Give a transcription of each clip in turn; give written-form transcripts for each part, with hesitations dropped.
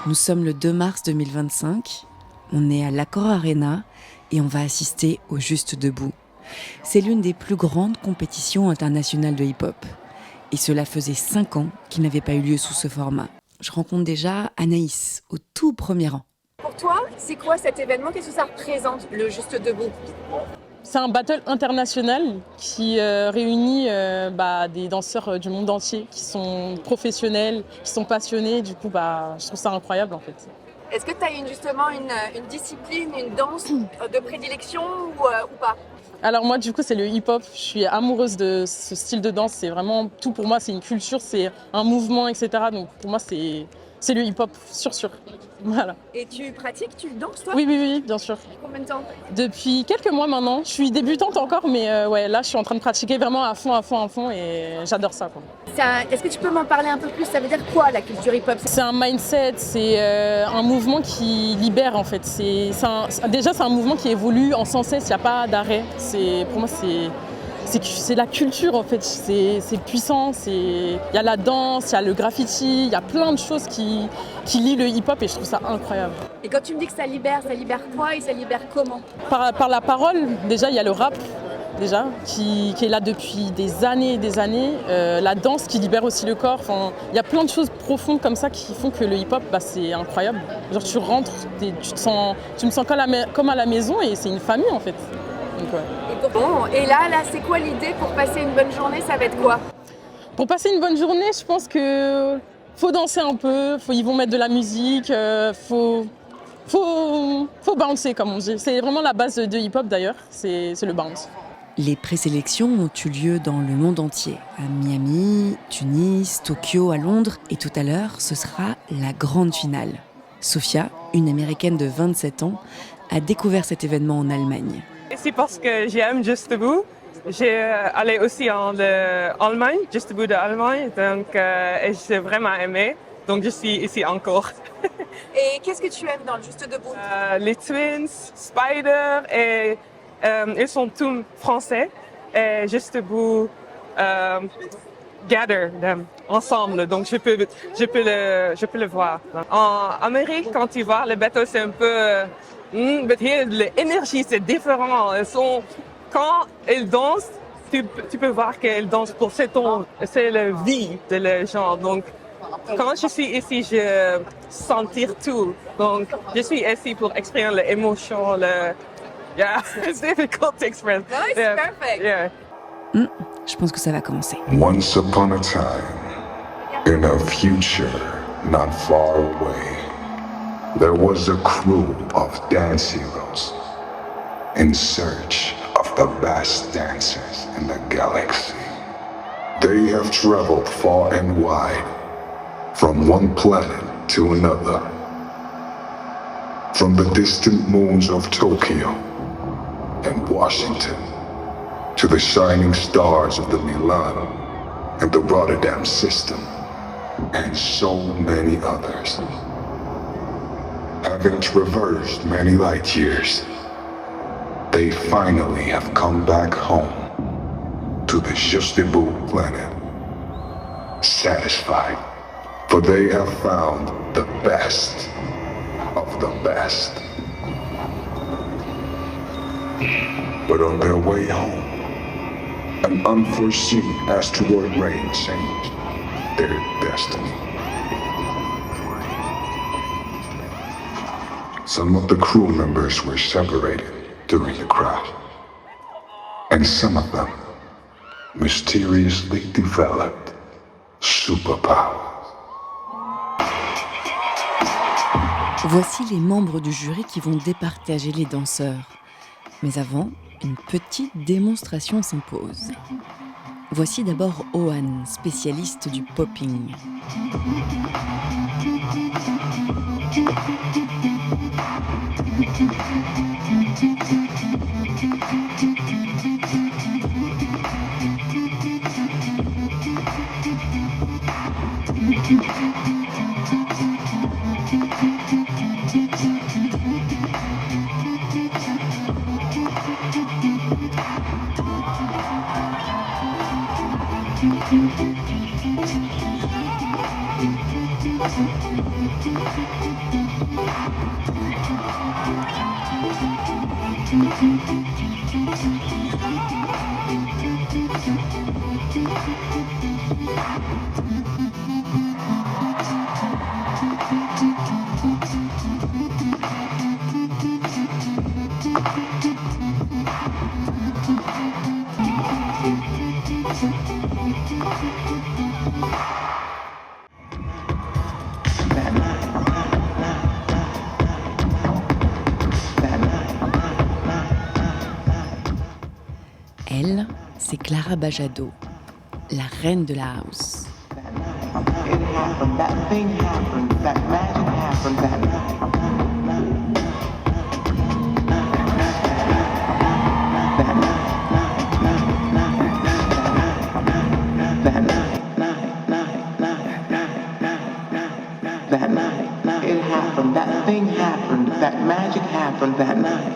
Nous sommes le 2 mars 2025, on est à l'Accor Arena et on va assister au Juste Debout. C'est l'une des plus grandes compétitions internationales de hip-hop. Et cela faisait 5 ans qu'il n'avait pas eu lieu sous ce format. Je rencontre déjà Anaïs, au tout premier rang. Pour toi, c'est quoi cet événement? Qu'est-ce que ça représente, le Juste Debout? C'est un battle international qui réunit des danseurs du monde entier qui sont professionnels, qui sont passionnés. Du coup, je trouve ça incroyable en fait. Est-ce que tu as justement une discipline, une danse de prédilection ou pas? Alors moi, du coup, c'est le hip-hop. Je suis amoureuse de ce style de danse. C'est vraiment tout pour moi. C'est une culture, c'est un mouvement, etc. Donc pour moi, c'est le hip-hop, sûr. Voilà. Et tu pratiques, tu danses toi? Oui, bien sûr. Combien de temps? Depuis quelques mois maintenant. Je suis débutante encore, mais là, je suis en train de pratiquer vraiment à fond et j'adore ça, quoi. Est-ce que tu peux m'en parler un peu plus? Ça veut dire quoi la culture hip-hop? C'est un mindset, c'est un mouvement qui libère en fait. Déjà, c'est un mouvement qui évolue en sans cesse, il n'y a pas d'arrêt. Pour moi, c'est la culture en fait, c'est puissant, il y a la danse, il y a le graffiti, il y a plein de choses qui lient le hip-hop et je trouve ça incroyable. Et quand tu me dis que ça libère quoi et ça libère comment? Par la parole, déjà il y a le rap, qui est là depuis des années et des années, la danse qui libère aussi le corps, il y a plein de choses profondes comme ça qui font que le hip-hop, c'est incroyable. Genre tu rentres, tu me sens comme à la maison et c'est une famille en fait. Donc, ouais. Et là, c'est quoi l'idée pour passer une bonne journée? Ça va être quoi? Pour passer une bonne journée, je pense que faut danser un peu, ils vont mettre de la musique, faut bouncer comme on dit. C'est vraiment la base de hip-hop d'ailleurs, c'est le bounce. Les présélections ont eu lieu dans le monde entier, à Miami, Tunis, Tokyo, à Londres, et tout à l'heure, ce sera la grande finale. Sophia, une Américaine de 27 ans, a découvert cet événement en Allemagne. C'est parce que j'aime Juste Debout. J'ai allé aussi en Allemagne, Juste Debout d'Allemagne, donc et j'ai vraiment aimé. Donc je suis ici encore. Et qu'est-ce que tu aimes dans le Juste Debout? Les Twins, Spider, et ils sont tous français. Et Juste Debout gather them ensemble, donc je peux le voir. En Amérique, quand tu vois, le battle c'est un peu mais l'énergie c'est différent. Quand elles dansent, tu peux voir qu'elles dansent pour c'est la vie de les gens. Donc quand je suis ici, je sentir tout. Donc je suis ici pour exprimer l'émotion. Yeah, it's difficult to express. No, it's perfect. Yeah. Je pense que ça va commencer. Once upon a time, in a future not far away, there was a crew of dance heroes in search of the best dancers in the galaxy. They have traveled far and wide, from one planet to another, from the distant moons of Tokyo and Washington to the shining stars of the Milan and the Rotterdam system, and so many others. Having traversed many light years, they finally have come back home to the Juste Debout planet, satisfied, for they have found the best of the best. But on their way home, an unforeseen asteroid rain changed their destiny. Some of the crew members were separated during the crash, and some of them mysteriously developed superpowers. Voici les membres du jury qui vont départager les danseurs. Mais avant, une petite démonstration s'impose. Voici d'abord Ohan, spécialiste du popping. Elle, c'est Clara Bajado, la reine de la house. It happened, that thing happened, that magic happened that night. That night, it happened, that thing happened, that magic happened that night.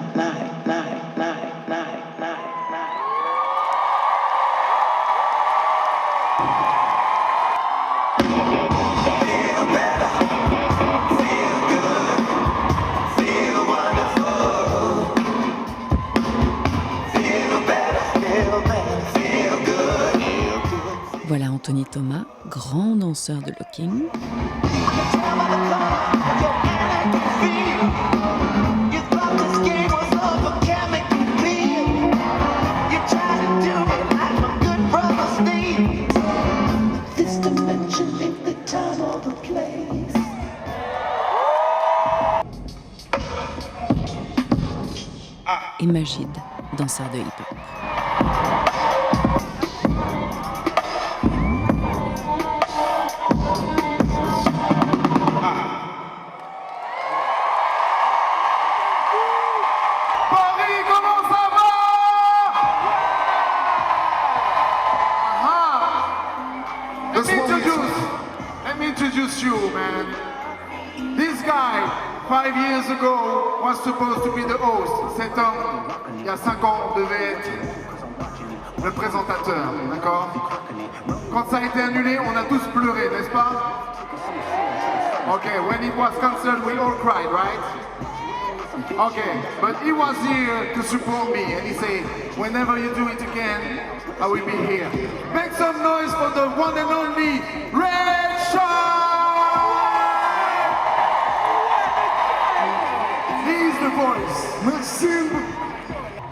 Voilà Anthony Thomas, grand danseur de locking. Et Majid, danseur de hip-hop. Let me introduce you, man. This guy, 5 years ago, was supposed to be the host. Cet homme, il y a 5 ans, devait être le présentateur, d'accord? Quand ça a été annulé, on a tous pleuré, n'est-ce pas? Okay, when it was cancelled, we all cried, right? Okay, but he was here to support me, and he said, whenever you do it again, I will be here. Make some noise for the one and only Red Shine! He's the voice. Maxime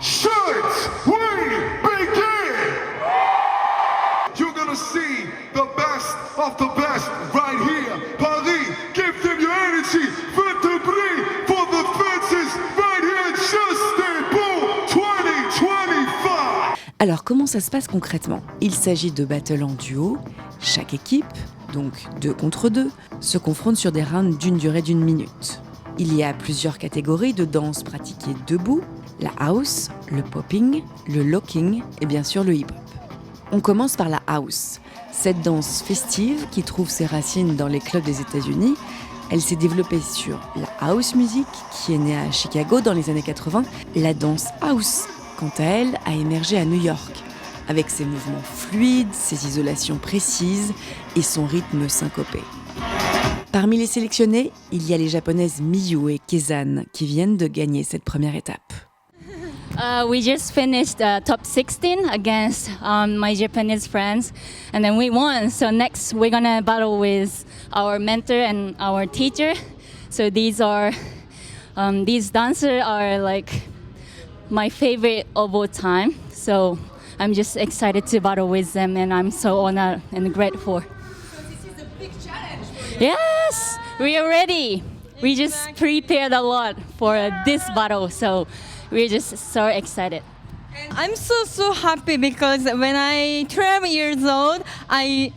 Schultz, we begin! You're gonna see the best of the best right here. Paris, give them your energy. Faites du bruit for the fences right here. Just a Boom 2025. Alors comment ça se passe concrètement? Il s'agit de battles en duo. Chaque équipe, donc 2 contre 2, se confronte sur des rounds d'une durée d'1 minute. Il y a plusieurs catégories de danse pratiquées debout, la house, le popping, le locking et bien sûr le hip-hop. On commence par la house. Cette danse festive qui trouve ses racines dans les clubs des États-Unis, elle s'est développée sur la house music qui est née à Chicago dans les années 80. La danse house, quant à elle, a émergé à New York, avec ses mouvements fluides, ses isolations précises et son rythme syncopé. Parmi les sélectionnés, il y a les japonaises Miyu et Kezan qui viennent de gagner cette première étape. We just finished top 16 against my Japanese friends, and then we won. So next we're gonna battle with our mentor and our teacher. So these dancers are like my favorite of all time. So I'm just excited to battle with them, and I'm so honored and grateful. So this is a big challenge for you. Yes, we are ready. We just prepared a lot for this battle, so we're just so excited. I'm so happy because when I 12 years old, I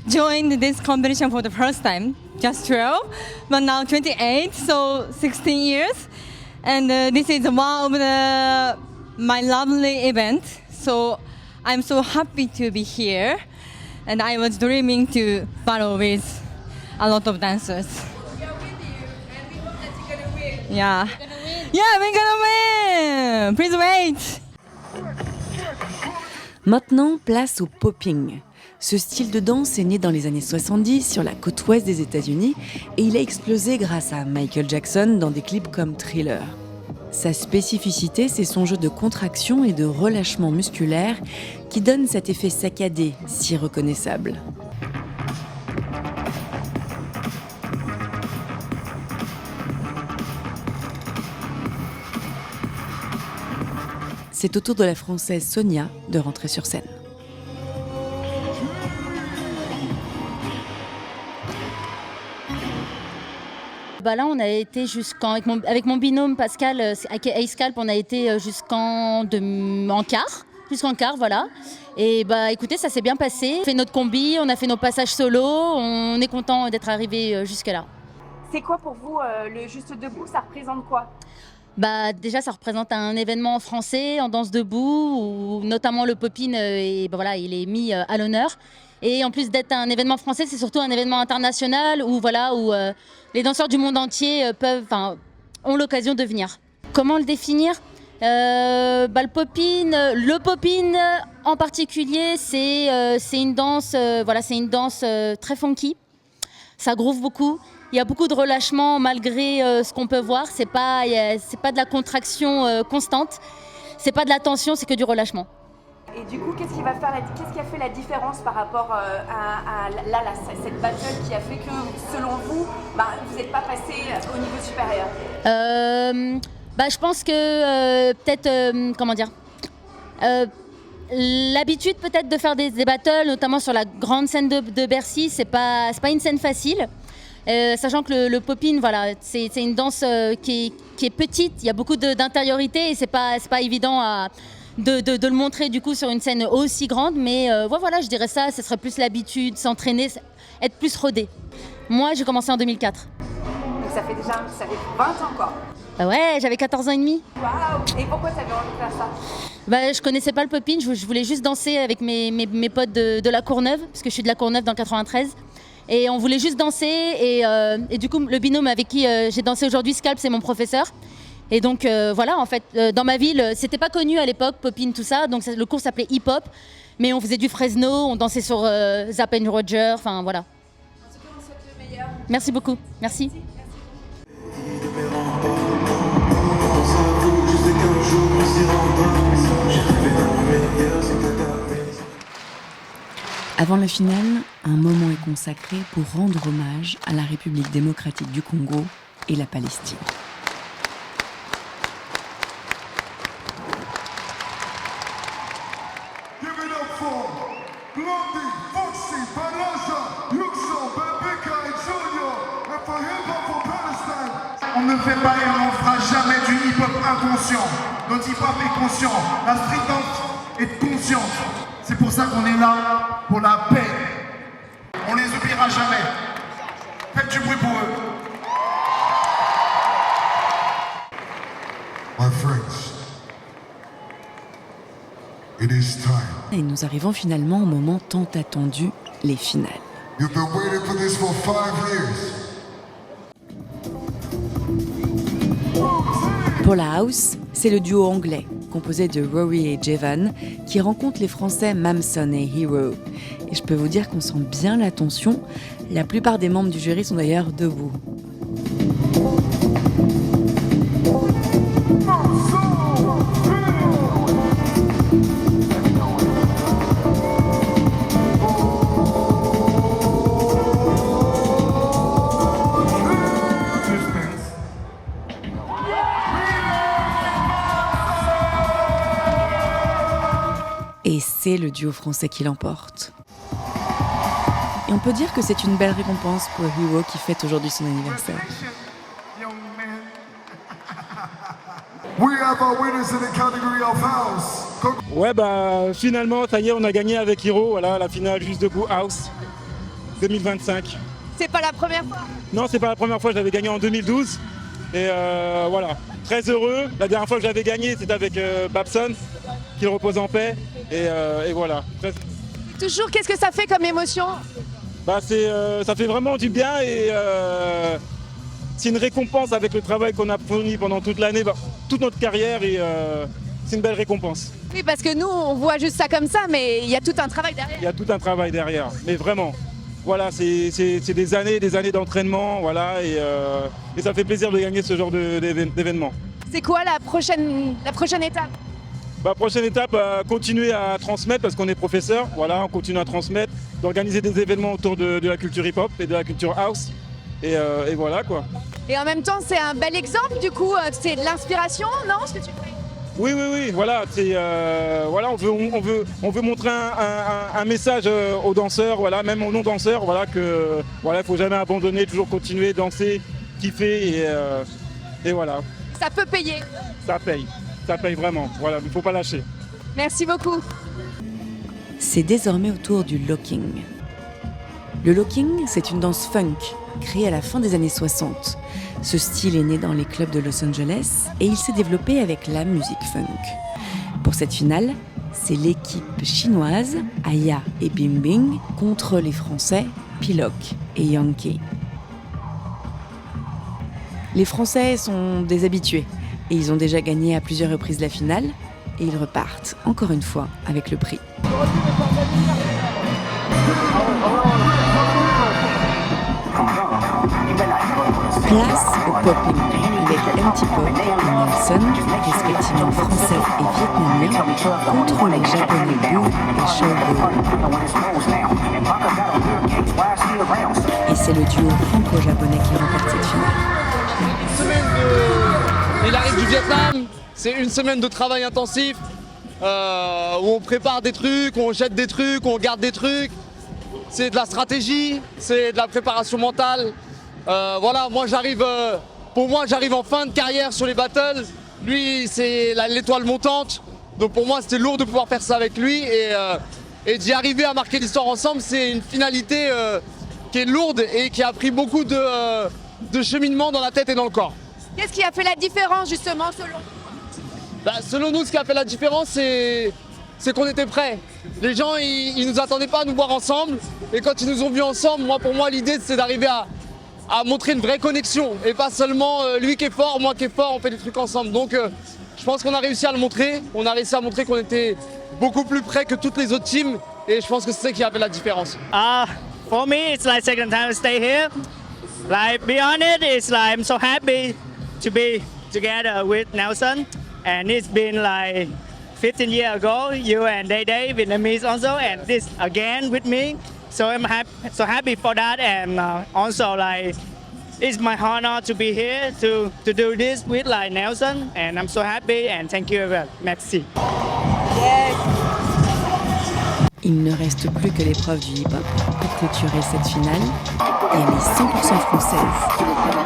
joined this competition for the first time, just 12, but now 28, so 16 years. And this is one of my lovely event. So I'm so happy to be here. And I was dreaming to battle with a lot of dancers. We are with you, and we hope that you're gonna win. Yeah. Yeah, we're gonna win! Please wait! Maintenant, place au popping. Ce style de danse est né dans les années 70 sur la côte ouest des États-Unis et il a explosé grâce à Michael Jackson dans des clips comme Thriller. Sa spécificité, c'est son jeu de contraction et de relâchement musculaire qui donne cet effet saccadé si reconnaissable. C'est au tour de la Française Sonia de rentrer sur scène. Là, on a été avec mon binôme Pascal, avec Scalp, on a été jusqu'en quart, voilà. Et écoutez, ça s'est bien passé. On a fait notre combi, on a fait nos passages solo, on est content d'être arrivé jusque-là. C'est quoi pour vous le Juste Debout? Ça représente quoi? Déjà, ça représente un événement français en danse debout, où notamment le popping, il est mis à l'honneur. Et en plus d'être un événement français, c'est surtout un événement international où les danseurs du monde entier ont l'occasion de venir. Comment le définir? Le popping en particulier, c'est une danse, très funky. Ça groove beaucoup. Il y a beaucoup de relâchement malgré ce qu'on peut voir. C'est pas de la contraction constante. C'est pas de la tension, c'est que du relâchement. Et du coup, qu'est-ce qui a fait la différence par rapport à cette battle qui a fait que, selon vous, vous n'êtes pas passé au niveau supérieur? Je pense que l'habitude peut-être de faire des battles, notamment sur la grande scène de Bercy, c'est pas une scène facile. Sachant que le popping, c'est une danse qui est petite, il y a beaucoup d'intériorité et c'est pas évident de le montrer du coup sur une scène aussi grande, mais je dirais ça, ce serait plus l'habitude, s'entraîner, être plus rodé. Moi, j'ai commencé en 2004. Donc ça fait 20 ans quoi. Ouais, j'avais 14 ans et demi. Waouh! Et pourquoi tu avais envie de faire ça? Je connaissais pas le popping, je voulais juste danser avec mes potes de la Courneuve, parce que je suis de la Courneuve dans 93. Et on voulait juste danser et du coup le binôme avec qui j'ai dansé aujourd'hui, Scalp, c'est mon professeur. Et donc dans ma ville, c'était pas connu à l'époque, popping, tout ça, donc le cours s'appelait hip-hop, mais on faisait du Fresno, on dansait sur Zapp & Roger, enfin voilà. En tout cas, on souhaite le meilleur. Merci beaucoup, merci. Avant la finale, un moment est consacré pour rendre hommage à la République démocratique du Congo et la Palestine. On ne fait pas et on ne fera jamais du hip-hop inconscient. Notre hip-hop est conscient. La street dance est consciente. C'est pour ça qu'on est là, pour la paix. On les oubliera jamais. Faites du bruit pour eux. My friends, it is time. Et nous arrivons finalement au moment tant attendu, les finales. You've been waiting for this for 5 years. Pour la house, c'est le duo anglais, composé de Rory et Jevan, qui rencontre les Français Mamson et Hero. Et je peux vous dire qu'on sent bien la tension. La plupart des membres du jury sont d'ailleurs debout. Et c'est le duo français qui l'emporte. Et on peut dire que c'est une belle récompense pour Hero qui fête aujourd'hui son anniversaire. Ouais, finalement, ça y est, on a gagné avec Hero, voilà, la finale Juste Debout House 2025. C'est pas la première fois? Non, c'est pas la première fois, j'avais gagné en 2012. Et voilà, très heureux. La dernière fois que j'avais gagné, c'était avec Babson, qu'il repose en paix. Et voilà. Toujours, qu'est-ce que ça fait comme émotion? Ça fait vraiment du bien et c'est une récompense avec le travail qu'on a fourni pendant toute l'année, toute notre carrière. c'est une belle récompense. Oui, parce que nous, on voit juste ça comme ça, mais il y a tout un travail derrière. Il y a tout un travail derrière, mais vraiment. Voilà, c'est des années d'entraînement, voilà, et ça fait plaisir de gagner ce genre d'événement. C'est quoi la prochaine étape? Prochaine étape, continuer à transmettre parce qu'on est professeur, voilà, on continue à transmettre, d'organiser des événements autour de la culture hip-hop et de la culture house, et voilà quoi. Et en même temps, c'est un bel exemple du coup, c'est de l'inspiration, non, ce que tu fais? Oui, voilà, voilà, on veut montrer un message aux danseurs, voilà, même aux non-danseurs, voilà, que voilà, il faut jamais abandonner, toujours continuer, danser, kiffer, et voilà. Ça peut payer. Ça paye vraiment, voilà, il ne faut pas lâcher. Merci beaucoup. C'est désormais au tour du locking. Le locking, c'est une danse funk, créée à la fin des années 60. Ce style est né dans les clubs de Los Angeles et il s'est développé avec la musique funk. Pour cette finale, c'est l'équipe chinoise, Aya et Bing Bing, contre les Français, Pilok et Yankee. Les Français sont des habitués et ils ont déjà gagné à plusieurs reprises la finale et ils repartent encore une fois avec le prix. Place au popping avec MT Pop et Nelson, respectivement français et vietnamiens, contre les japonais Boo et Showgirl. Et c'est le duo franco-japonais qui remporte cette finale. Il arrive du Vietnam, c'est une semaine de travail intensif où on prépare des trucs, on jette des trucs, on garde des trucs. C'est de la stratégie, c'est de la préparation mentale. Voilà, pour moi j'arrive en fin de carrière sur les battles. Lui c'est l'étoile montante, donc pour moi c'était lourd de pouvoir faire ça avec lui et d'y arriver à marquer l'histoire ensemble, c'est une finalité qui est lourde et qui a pris beaucoup de cheminement dans la tête et dans le corps. Qu'est-ce qui a fait la différence justement selon vous? Selon nous, ce qui a fait la différence, c'est qu'on était prêts. Les gens, ils nous attendaient pas à nous voir ensemble. Et quand ils nous ont vus ensemble, pour moi, l'idée, c'est d'arriver à montrer une vraie connexion. Et pas seulement lui qui est fort, moi qui est fort, on fait des trucs ensemble. Donc, je pense qu'on a réussi à le montrer. On a réussi à montrer qu'on était beaucoup plus près que toutes les autres teams. Et je pense que c'est ça qui a fait la différence. For me, it's like second time to stay here. Like, be honest, it's like I'm so happy to be together with Nelson. And it's been like 15 years ago, you and Day Day, Vietnamese also, and this again with me. So I'm so happy for that, and also like it's my honor to be here to do this with like Nelson, and I'm so happy and thank you very much. Merci. Yes. Il ne reste plus que l'épreuve du hip-hop pour clôturer cette finale et elle est 100% française.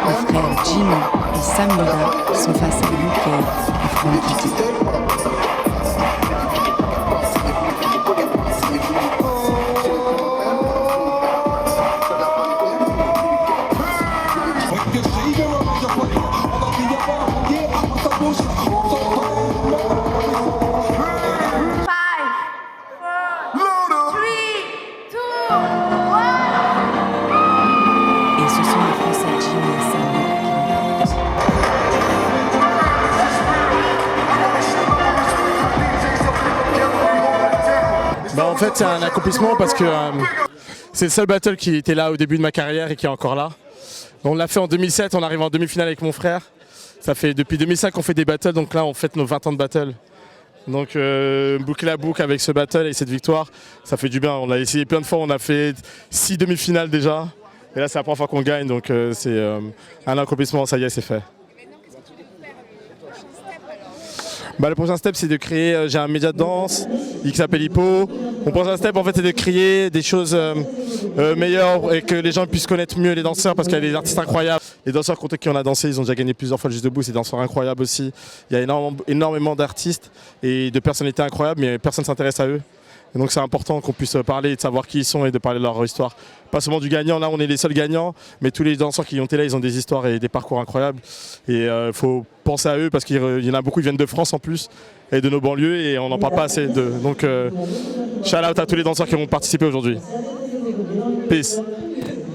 Les frères Jimmy et Sam Loda sont face à UK et Frankie T. En fait, c'est un accomplissement parce que c'est le seul battle qui était là au début de ma carrière et qui est encore là. On l'a fait en 2007, on arrive en demi-finale avec mon frère. Ça fait depuis 2005 qu'on fait des battles, donc là on fête nos 20 ans de battle. Donc boucler la boucle avec ce battle et cette victoire, ça fait du bien. On l'a essayé plein de fois, on a fait 6 demi-finales déjà. Et là c'est la première fois qu'on gagne, donc c'est un accomplissement, ça y est, c'est fait. Le prochain step, c'est de créer, j'ai un média de danse qui s'appelle Hippo. Mon prochain step, en fait, c'est de créer des choses meilleures et que les gens puissent connaître mieux les danseurs parce qu'il y a des artistes incroyables. Les danseurs contre qui on a dansé, ils ont déjà gagné plusieurs fois le Juste Debout, c'est des danseurs incroyables aussi. Il y a énormément d'artistes et de personnalités incroyables, mais personne ne s'intéresse à eux. Et donc c'est important qu'on puisse parler, de savoir qui ils sont et de parler de leur histoire. Pas seulement du gagnant, là on est les seuls gagnants, mais tous les danseurs qui ont été là, ils ont des histoires et des parcours incroyables. Et il faut penser à eux parce qu'il y en a beaucoup qui viennent de France en plus et de nos banlieues et on n'en parle pas assez d'eux. Donc shout out à tous les danseurs qui ont participé aujourd'hui. Peace.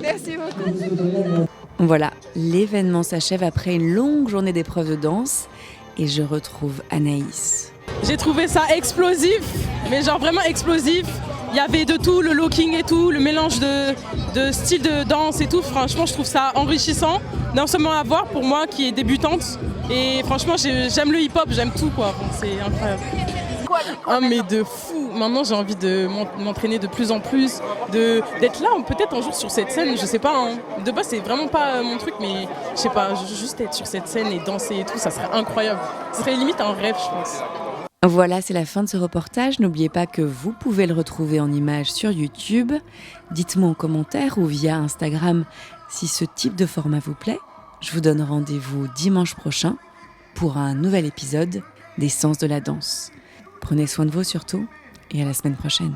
Merci beaucoup. Voilà, l'événement s'achève après une longue journée d'épreuves de danse et je retrouve Anaïs. J'ai trouvé ça explosif, mais genre vraiment explosif. Il y avait de tout, le locking et tout, le mélange de styles de danse et tout. Franchement, je trouve ça enrichissant, non seulement à voir pour moi qui est débutante. Et franchement, j'aime le hip-hop, j'aime tout quoi. C'est incroyable. Ah mais de fou. Maintenant j'ai envie de m'entraîner de plus en plus, d'être là peut-être un jour sur cette scène, je sais pas. Hein. De base c'est vraiment pas mon truc, mais je sais pas, juste être sur cette scène et danser et tout, ça serait incroyable. Ce serait limite un rêve, je pense. Voilà, c'est la fin de ce reportage. N'oubliez pas que vous pouvez le retrouver en images sur YouTube. Dites-moi en commentaire ou via Instagram si ce type de format vous plaît. Je vous donne rendez-vous dimanche prochain pour un nouvel épisode des Sens de la danse. Prenez soin de vous surtout et à la semaine prochaine.